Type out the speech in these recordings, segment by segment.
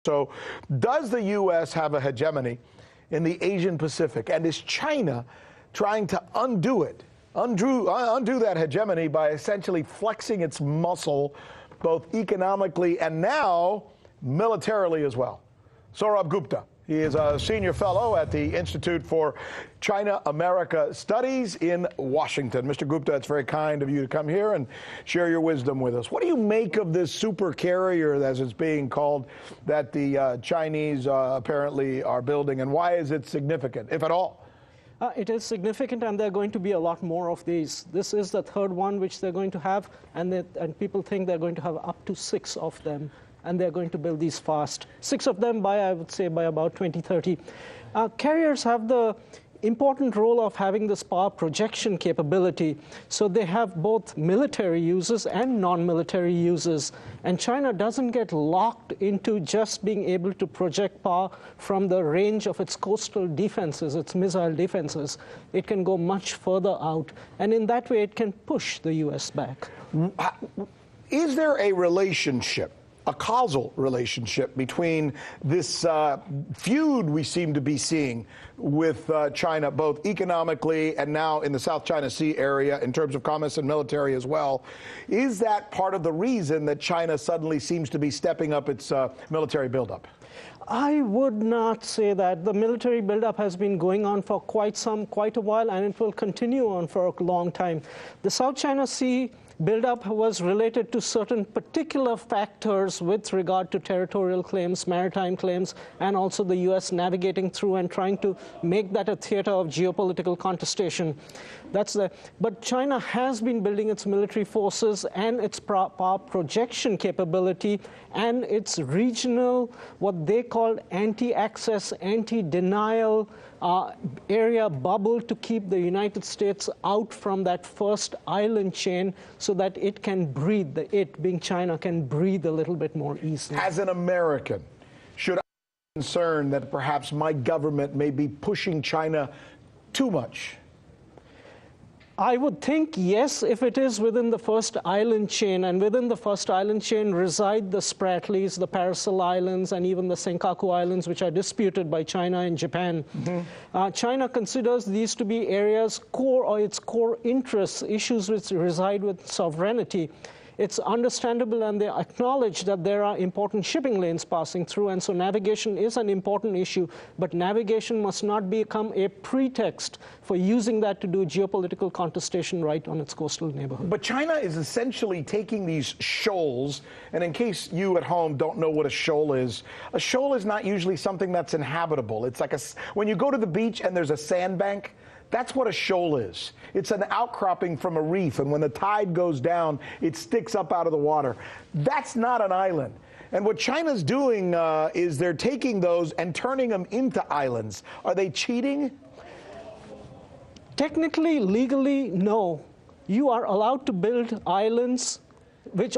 So does the U.S. have a hegemony in the Asian Pacific? And is China trying to undo it, undo that hegemony by essentially flexing its muscle, both economically and now militarily as well? Sourabh Gupta. He is a senior fellow at the Institute for China-America Studies in Washington. Mr. Gupta, it's very kind of you to come here and share your wisdom with us. What do you make of this super carrier, as it's being called, that the Chinese apparently are building, and why is it significant, if at all? It is significant, and there are going to be a lot more of these. This is the third one which they're going to have, and people think they're going to have up to 6 of them. And they're going to build these fast. 6 of them by, I would say, by about 2030. Carriers have the important role of having this power projection capability. So they have both military uses and non-military uses. And China doesn't get locked into just being able to project power from the range of its coastal defenses, its missile defenses. It can go much further out. And in that way, it can push the U.S. back. Is there a relationship, a causal relationship, between this feud we seem to be seeing with China, both economically and now in the South China Sea area in terms of commerce and military as well? Is that part of the reason that China suddenly seems to be stepping up its military buildup? I would not say that. The military buildup has been going on for quite a while, and it will continue on for a long time. The South China Sea buildup was related to certain particular factors with regard to territorial claims, maritime claims, and also the U.S. navigating through and trying to make that a theater of geopolitical contestation. But China has been building its military forces and its power projection capability and its regional, what they call anti-access, anti-denial area bubble to keep the United States out from that first island chain so that it can breathe, it being China, can breathe a little bit more easily. As an American, should I be concerned that perhaps my government may be pushing China too much? I would think, yes, if it is within the first island chain, and within the first island chain reside the Spratlys, the Paracel Islands, and even the Senkaku Islands, which are disputed by China and Japan. Mm-hmm. China considers these to be areas its core interests, issues which reside with sovereignty. It's understandable, and they acknowledge that there are important shipping lanes passing through, and so navigation is an important issue, but navigation must not become a pretext for using that to do geopolitical contestation right on its coastal neighborhood. But China is essentially taking these shoals, and in case you at home don't know what a shoal is not usually something that's inhabitable. It's like when you go to the beach and there's a sandbank, that's what a shoal is. It's an outcropping from a reef, and when the tide goes down, it sticks up out of the water. That's not an island. And what China's doing is they're taking those and turning them into islands. Are they cheating? Technically, legally, no. You are allowed to build islands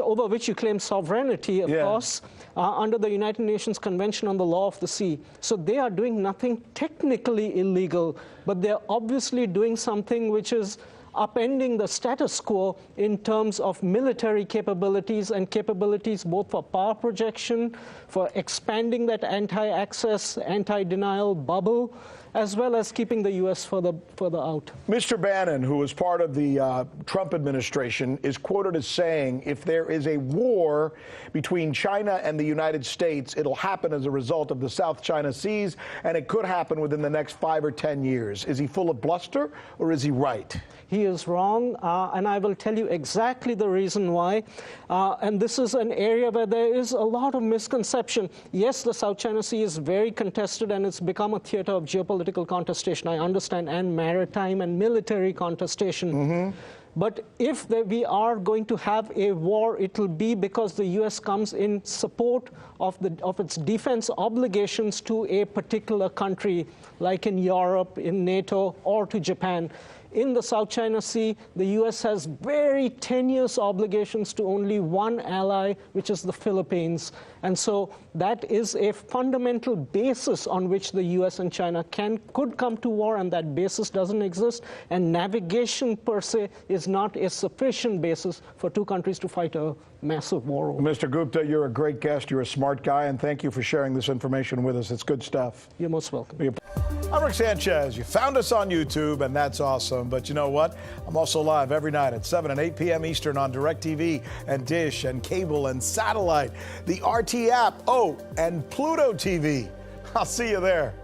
over which you claim sovereignty, of course, under the United Nations Convention on the Law of the Sea. So they are doing nothing technically illegal, but they're obviously doing something which is upending the status quo in terms of military capabilities and capabilities both for power projection, for expanding that anti-access, anti-denial bubble, as well as keeping the U.S. further out. Mr. Bannon, who was part of the Trump administration, is quoted as saying, if there is a war between China and the United States, it'll happen as a result of the South China Seas, and it could happen within the next 5 or 10 years. Is he full of bluster, or is he right? He is wrong, and I will tell you exactly the reason why. And this is an area where there is a lot of misconception. Yes, the South China Sea is very contested, and it's become a theater of geopolitical contestation, I understand, and maritime and military contestation. Mm-hmm. But if we are going to have a war, it will be because the U.S. comes in support of its defense obligations to a particular country, like in Europe, in NATO, or to Japan. in the South China Sea, the U.S. has very tenuous obligations to only one ally, which is the Philippines. And so that is a fundamental basis on which the U.S. and China could come to war, and that basis doesn't exist. And navigation per se is not a sufficient basis for two countries to fight a massive war. Mr. Gupta, you're a great guest. You're a smart guy, and thank you for sharing this information with us. It's good stuff. You're most welcome. I'm Rick Sanchez. You found us on YouTube, and that's awesome. But you know what? I'm also live every night at 7 and 8 p.m. Eastern on DirecTV and Dish and cable and satellite, the RT app, and Pluto TV. I'll see you there.